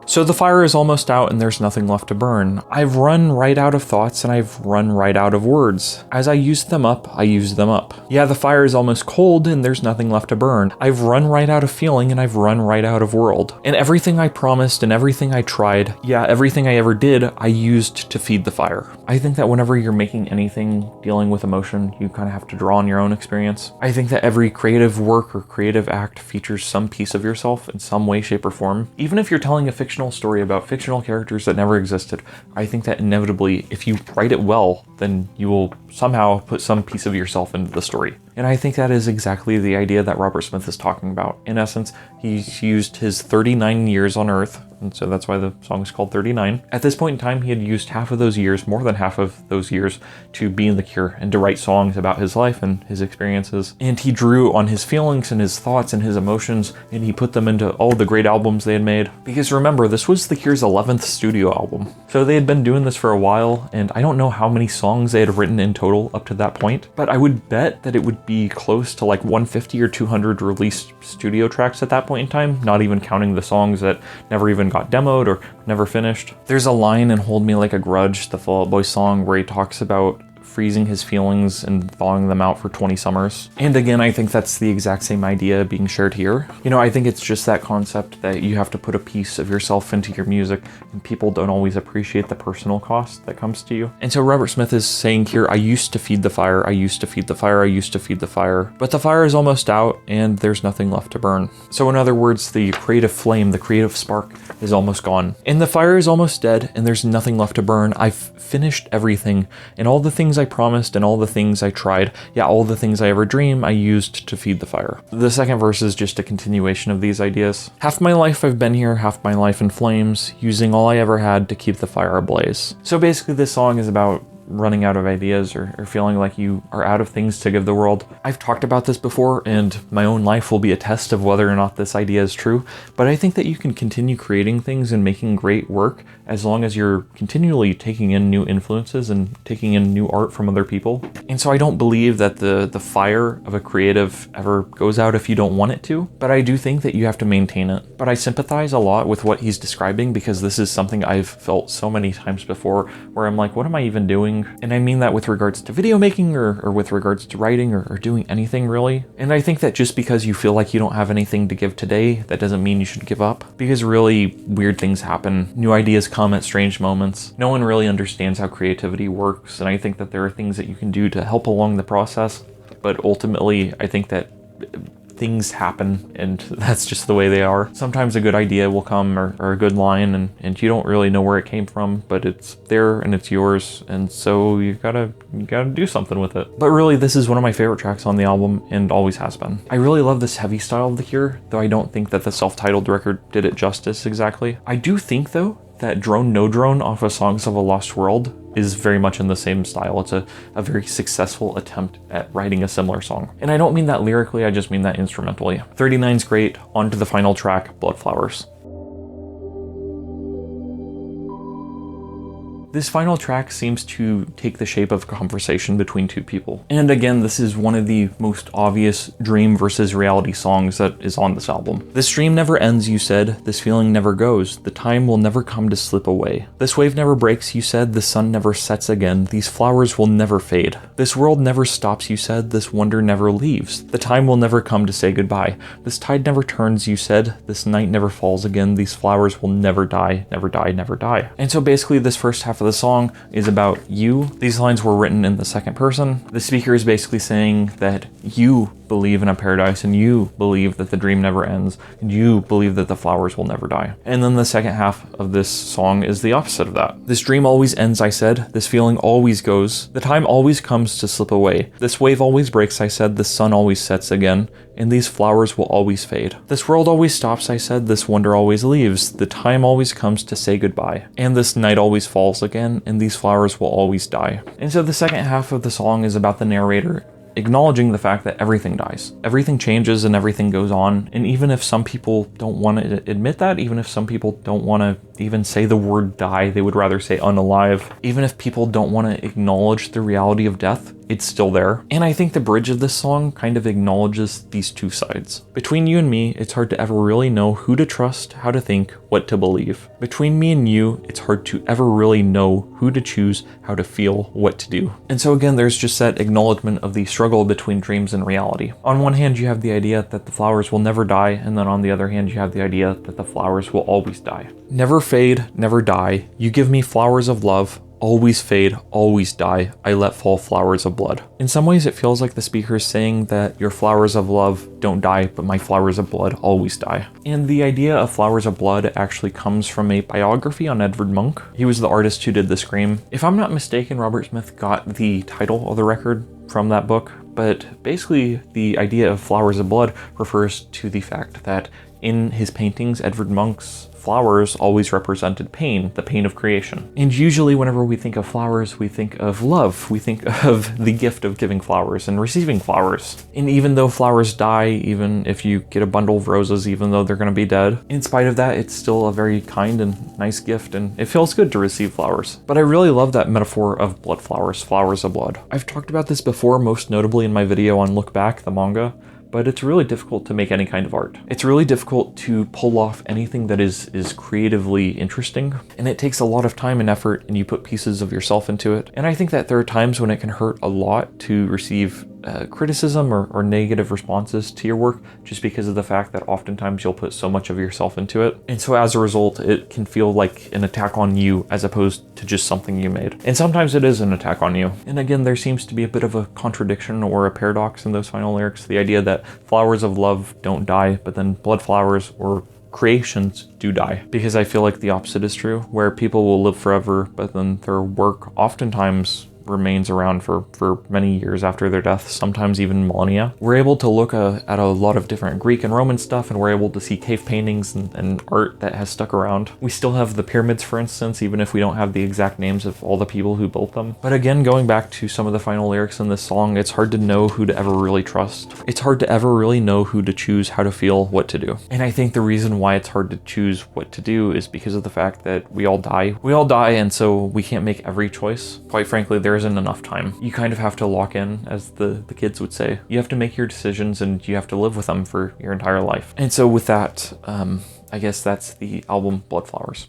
So the fire is almost out and there's nothing left to burn. I've run right out of thoughts and I've run right out of words. As I used them up, I used them up. Yeah, the fire is almost cold and there's nothing left to burn. I've run right out of feeling and I've run right out of world. And everything I promised and everything I tried, yeah, everything I ever did, I used to feed the fire. I think that whenever you're making anything dealing with emotion, you kind of have to draw on your own experience. I think that every creative work or creative act features some piece of yourself in some way, shape, or form. Even if you're telling a fictional story about fictional characters that never existed, I think that inevitably, if you write it well, then you will somehow put some piece of yourself into the story. And I think that is exactly the idea that Robert Smith is talking about. In essence, he's used his 39 years on Earth, and so that's why the song is called 39. At this point in time, he had used half of those years, more than half of those years, to be in the Cure and to write songs about his life and his experiences. And he drew on his feelings and his thoughts and his emotions, and he put them into all the great albums they had made. Because remember, this was the Cure's 11th studio album. So they had been doing this for a while, and I don't know how many songs they had written in total up to that point, but I would bet that it would be close to like 150 or 200 released studio tracks at that point in time, not even counting the songs that never even got demoed or never finished. There's a line in Hold Me Like a Grudge, the Fall Out Boy song, where he talks about freezing his feelings and thawing them out for 20 summers. And again, I think that's the exact same idea being shared here. You know, I think it's just that concept that you have to put a piece of yourself into your music, and people don't always appreciate the personal cost that comes to you. And so Robert Smith is saying here, I used to feed the fire, I used to feed the fire, I used to feed the fire, but the fire is almost out and there's nothing left to burn. So in other words, the creative flame, the creative spark is almost gone. And the fire is almost dead and there's nothing left to burn. I've finished everything, and all the things I promised and all the things I tried, yeah, all the things I ever dreamed, I used to feed the fire. The second verse is just a continuation of these ideas. Half my life I've been here, half my life in flames, using all I ever had to keep the fire ablaze. So basically this song is about running out of ideas or feeling like you are out of things to give the world. I've talked about this before, and my own life will be a test of whether or not this idea is true, but I think that you can continue creating things and making great work as long as you're continually taking in new influences and taking in new art from other people. And so I don't believe that the fire of a creative ever goes out if you don't want it to, but I do think that you have to maintain it. But I sympathize a lot with what he's describing, because this is something I've felt so many times before, where I'm like, what am I even doing? And I mean that with regards to video making or with regards to writing or doing anything really. And I think that just because you feel like you don't have anything to give today, that doesn't mean you should give up, because really weird things happen. New ideas come at strange moments. No one really understands how creativity works, and I think that there are things that you can do to help along the process, but ultimately I think that things happen, and that's just the way they are. Sometimes a good idea will come or a good line, and you don't really know where it came from, but it's there and it's yours, and so you gotta do something with it. But really, this is one of my favorite tracks on the album, and always has been. I really love this heavy style of The Cure, though I don't think that the self-titled record did it justice exactly. I do think though that Drone No Drone off of Songs of a Lost World is very much in the same style. It's a very successful attempt at writing a similar song. And I don't mean that lyrically, I just mean that instrumentally. 39's great, on to the final track, Bloodflowers. This final track seems to take the shape of a conversation between two people. And again, this is one of the most obvious dream versus reality songs that is on this album. This dream never ends, you said. This feeling never goes. The time will never come to slip away. This wave never breaks, you said. The sun never sets again. These flowers will never fade. This world never stops, you said. This wonder never leaves. The time will never come to say goodbye. This tide never turns, you said. This night never falls again. These flowers will never die, never die, never die. And so basically this first half of the song is about you. These lines were written in the second person. The speaker is basically saying that you believe in a paradise, and you believe that the dream never ends, and you believe that the flowers will never die. And then the second half of this song is the opposite of that. This dream always ends, I said. This feeling always goes. The time always comes to slip away. This wave always breaks, I said. The sun always sets again, and these flowers will always fade. This world always stops, I said. This wonder always leaves. The time always comes to say goodbye. And this night always falls again, and these flowers will always die. And so the second half of the song is about the narrator acknowledging the fact that everything dies. Everything changes and everything goes on. And even if some people don't want to admit that, even if some people don't want to even say the word die, they would rather say unalive. Even if people don't want to acknowledge the reality of death, it's still there. And I think the bridge of this song kind of acknowledges these two sides. Between you and me, it's hard to ever really know who to trust, how to think, what to believe. Between me and you, it's hard to ever really know who to choose, how to feel, what to do. And so again, there's just that acknowledgement of the struggle between dreams and reality. On one hand, you have the idea that the flowers will never die, and then on the other hand, you have the idea that the flowers will always die. Never fade, never die. You give me flowers of love. Always fade, always die. I let fall flowers of blood. In some ways, it feels like the speaker is saying that your flowers of love don't die, but my flowers of blood always die. And the idea of flowers of blood actually comes from a biography on Edvard Munch. He was the artist who did the Scream. If I'm not mistaken, Robert Smith got the title of the record from that book, but basically the idea of flowers of blood refers to the fact that in his paintings, Edvard Munch's flowers always represented pain, the pain of creation. And usually whenever we think of flowers, we think of love. We think of the gift of giving flowers and receiving flowers. And even though flowers die, even if you get a bundle of roses, even though they're going to be dead, in spite of that, it's still a very kind and nice gift, and it feels good to receive flowers. But I really love that metaphor of blood flowers, flowers of blood. I've talked about this before, most notably in my video on Look Back, the manga, but it's really difficult to make any kind of art. It's really difficult to pull off anything that is creatively interesting, and it takes a lot of time and effort, and you put pieces of yourself into it. And I think that there are times when it can hurt a lot to receive criticism or negative responses to your work, just because of the fact that oftentimes you'll put so much of yourself into it. And so as a result, it can feel like an attack on you as opposed to just something you made. And sometimes it is an attack on you. And again, there seems to be a bit of a contradiction or a paradox in those final lyrics. The idea that flowers of love don't die, but then blood flowers or creations do die. Because I feel like the opposite is true, where people will live forever, but then their work oftentimes remains around for many years after their death, sometimes even millennia. We're able to look at a lot of different Greek and Roman stuff, and we're able to see cave paintings and art that has stuck around. We still have the pyramids, for instance, even if we don't have the exact names of all the people who built them. But again, going back to some of the final lyrics in this song, it's hard to know who to ever really trust. It's hard to ever really know who to choose, how to feel, what to do. And I think the reason why it's hard to choose what to do is because of the fact that we all die. We all die, and so we can't make every choice. Quite frankly, there isn't enough time. You kind of have to lock in, as the kids would say. You have to make your decisions, and you have to live with them for your entire life. And so with that, I guess that's the album Bloodflowers.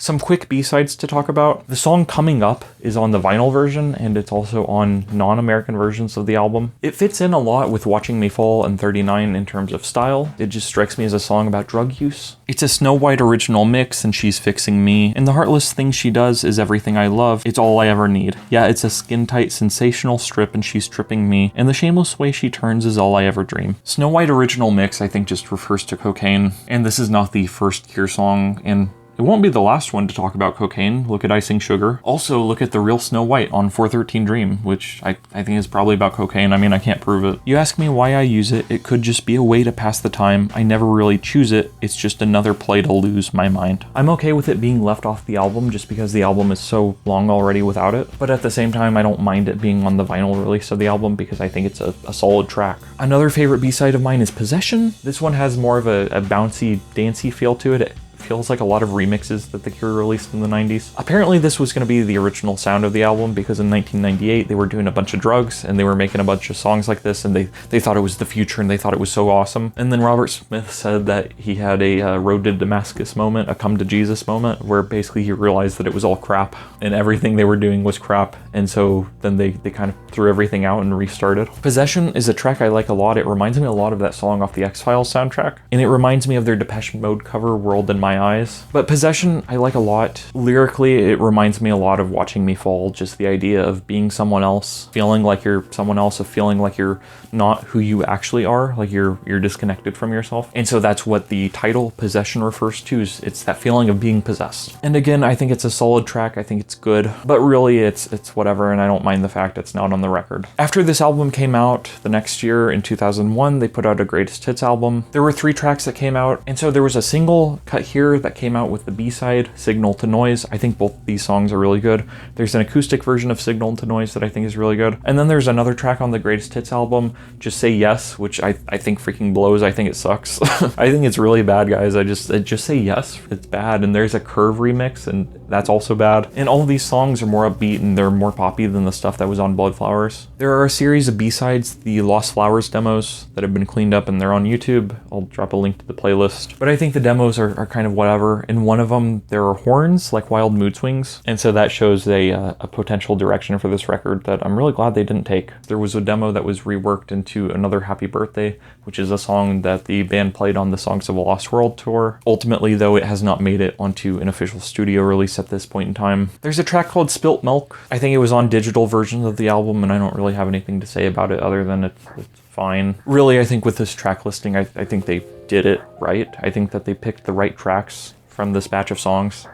Some quick B-sides to talk about. The song Coming Up is on the vinyl version, and it's also on non-American versions of the album. It fits in a lot with Watching Me Fall and 39 in terms of style. It just strikes me as a song about drug use. It's a Snow White original mix, and she's fixing me. And the heartless thing she does is everything I love. It's all I ever need. Yeah, it's a skin-tight, sensational strip, and she's stripping me. And the shameless way she turns is all I ever dream. Snow White original mix, I think, just refers to cocaine. And this is not the first Cure song, and it won't be the last one to talk about cocaine. Look at Icing Sugar. Also, look at the real Snow White on 413 Dream, which I think is probably about cocaine. I mean, I can't prove it. You ask me why I use it. It could just be a way to pass the time. I never really choose it. It's just another play to lose my mind. I'm okay with it being left off the album just because the album is so long already without it. But at the same time, I don't mind it being on the vinyl release of the album because I think it's a solid track. Another favorite B-side of mine is Possession. This one has more of a bouncy, dancey feel to it. It feels like a lot of remixes that The Cure released in the 90s. Apparently this was going to be the original sound of the album because in 1998 they were doing a bunch of drugs and they were making a bunch of songs like this, and they thought it was the future and they thought it was so awesome. And then Robert Smith said that he had a road to Damascus moment, a come to Jesus moment, where basically he realized that it was all crap and everything they were doing was crap, and so then they kind of threw everything out and restarted. Possession is a track I like a lot. It reminds me a lot of that song off the X-Files soundtrack, and it reminds me of their Depeche Mode cover World in My my eyes. But Possession, I like a lot. Lyrically, it reminds me a lot of Watching Me Fall, just the idea of being someone else, feeling like you're someone else, of feeling like you're not who you actually are, like you're disconnected from yourself. And so that's what the title Possession refers to, is it's that feeling of being possessed. And again, I think it's a solid track, I think it's good, but really it's whatever, and I don't mind the fact it's not on the record. After this album came out, the next year in 2001, they put out a greatest hits album. There were 3 tracks that came out, and so there was a single cut here that came out with the B-side, Signal to Noise. I think both these songs are really good. There's an acoustic version of Signal to Noise that I think is really good. And then there's another track on the greatest hits album, Just Say Yes, which I think freaking blows. I think it sucks. I think it's really bad, guys. Just Say Yes, it's bad. And there's a Curve remix, and that's also bad. And all of these songs are more upbeat and they're more poppy than the stuff that was on Bloodflowers. There are a series of B-sides, the Lost Flowers demos, that have been cleaned up and they're on YouTube. I'll drop a link to the playlist. But I think the demos are kind of whatever. In one of them, there are horns, like Wild Mood Swings. And so that shows a potential direction for this record that I'm really glad they didn't take. There was a demo that was reworked into Another Happy Birthday, which is a song that the band played on the Songs of a Lost World tour. Ultimately, though, it has not made it onto an official studio release at this point in time. There's a track called Spilt Milk. I think it was on digital versions of the album, and I don't really have anything to say about it other than it's fine. Really, I think with this track listing, I think they did it right. I think that they picked the right tracks from this batch of songs.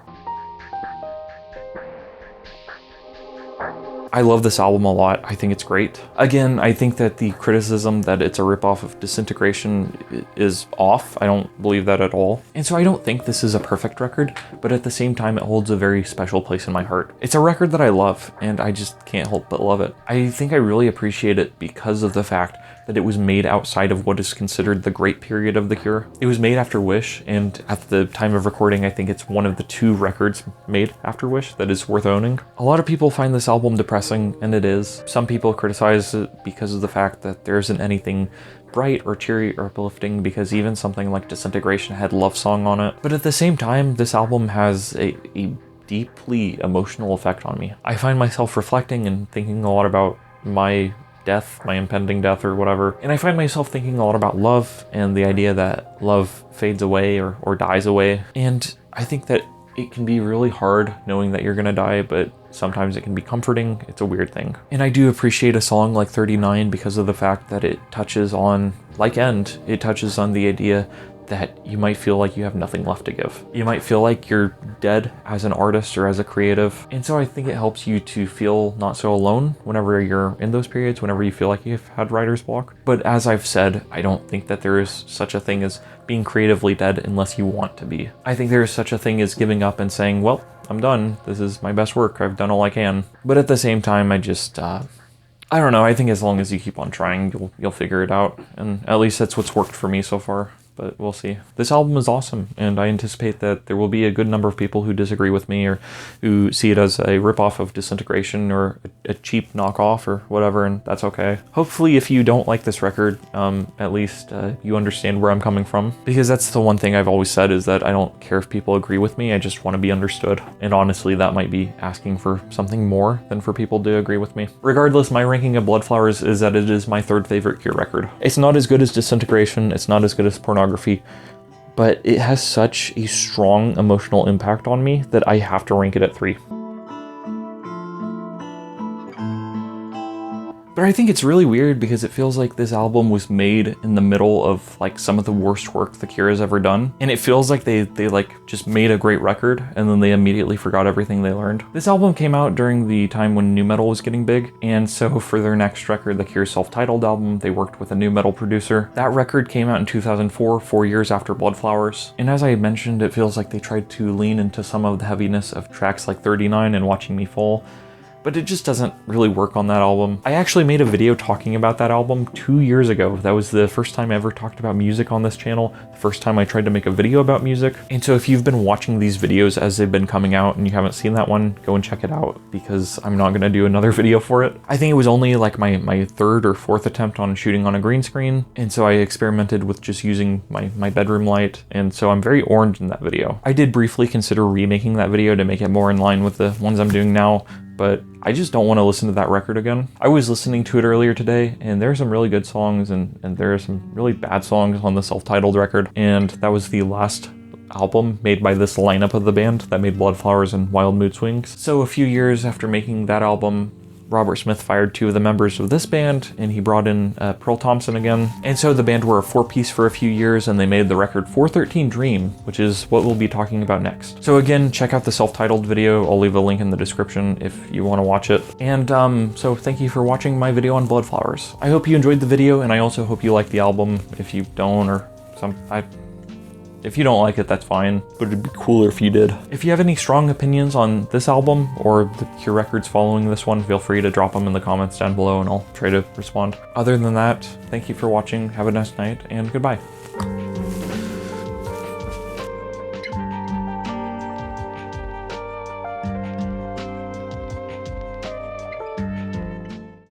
I love this album a lot. I think it's great. Again, I think that the criticism that it's a ripoff of Disintegration is off. I don't believe that at all. And so I don't think this is a perfect record, but at the same time, it holds a very special place in my heart. It's a record that I love, and I just can't help but love it. I think I really appreciate it because of the fact that it was made outside of what is considered the great period of The Cure. It was made after Wish, and at the time of recording, I think it's one of the 2 records made after Wish that is worth owning. A lot of people find this album depressing, and it is. Some people criticize it because of the fact that there isn't anything bright or cheery or uplifting, because even something like Disintegration had Love Song on it. But at the same time, this album has a deeply emotional effect on me. I find myself reflecting and thinking a lot about my death, my impending death or whatever. And I find myself thinking a lot about love and the idea that love fades away or dies away. And I think that it can be really hard knowing that you're gonna die, but sometimes it can be comforting. It's a weird thing. And I do appreciate a song like 39 because of the fact that it touches on, like End, it touches on the idea that you might feel like you have nothing left to give. You might feel like you're dead as an artist or as a creative. And so I think it helps you to feel not so alone whenever you're in those periods, whenever you feel like you've had writer's block. But as I've said, I don't think that there is such a thing as being creatively dead unless you want to be. I think there is such a thing as giving up and saying, well, I'm done. This is my best work. I've done all I can. But at the same time, I just, I don't know. I think as long as you keep on trying, you'll figure it out. And at least that's what's worked for me so far. But we'll see. This album is awesome, and I anticipate that there will be a good number of people who disagree with me or who see it as a ripoff of Disintegration or a cheap knockoff or whatever, and that's okay. Hopefully, if you don't like this record, at least you understand where I'm coming from, because that's the one thing I've always said, is that I don't care if people agree with me, I just want to be understood. And honestly, that might be asking for something more than for people to agree with me. Regardless, my ranking of Bloodflowers is that it is my 3rd favorite Cure record. It's not as good as Disintegration, it's not as good as Pornography, but it has such a strong emotional impact on me that I have to rank it at 3. But I think it's really weird because it feels like this album was made in the middle of like some of the worst work The Cure has ever done. And it feels like they like just made a great record and then they immediately forgot everything they learned. This album came out during the time when nu metal was getting big. And so for their next record, The Cure's self-titled album, they worked with a nu metal producer. That record came out in 2004, 4 years after Bloodflowers. And as I mentioned, it feels like they tried to lean into some of the heaviness of tracks like 39 and Watching Me Fall, but it just doesn't really work on that album. I actually made a video talking about that album 2 years ago. That was the first time I ever talked about music on this channel, the first time I tried to make a video about music. And so if you've been watching these videos as they've been coming out and you haven't seen that one, go and check it out, because I'm not gonna do another video for it. I think it was only like my 3rd or 4th attempt on shooting on a green screen, and so I experimented with just using my bedroom light, and so I'm very orange in that video. I did briefly consider remaking that video to make it more in line with the ones I'm doing now, but I just don't want to listen to that record again. I was listening to it earlier today, and there are some really good songs, and there are some really bad songs on the self-titled record, and that was the last album made by this lineup of the band that made Bloodflowers and Wild Mood Swings. So a few years after making that album, Robert Smith fired 2 of the members of this band, and he brought in Pearl Thompson again. And so the band were a 4-piece for a few years, and they made the record 413 Dream, which is what we'll be talking about next. So again, check out the self-titled video. I'll leave a link in the description if you want to watch it. And so thank you for watching my video on Bloodflowers. I hope you enjoyed the video, and I also hope you like the album. If you don't, or if you don't like it, that's fine, but it'd be cooler if you did. If you have any strong opinions on this album or the Cure records following this one, feel free to drop them in the comments down below and I'll try to respond. Other than that, thank you for watching, have a nice night, and goodbye.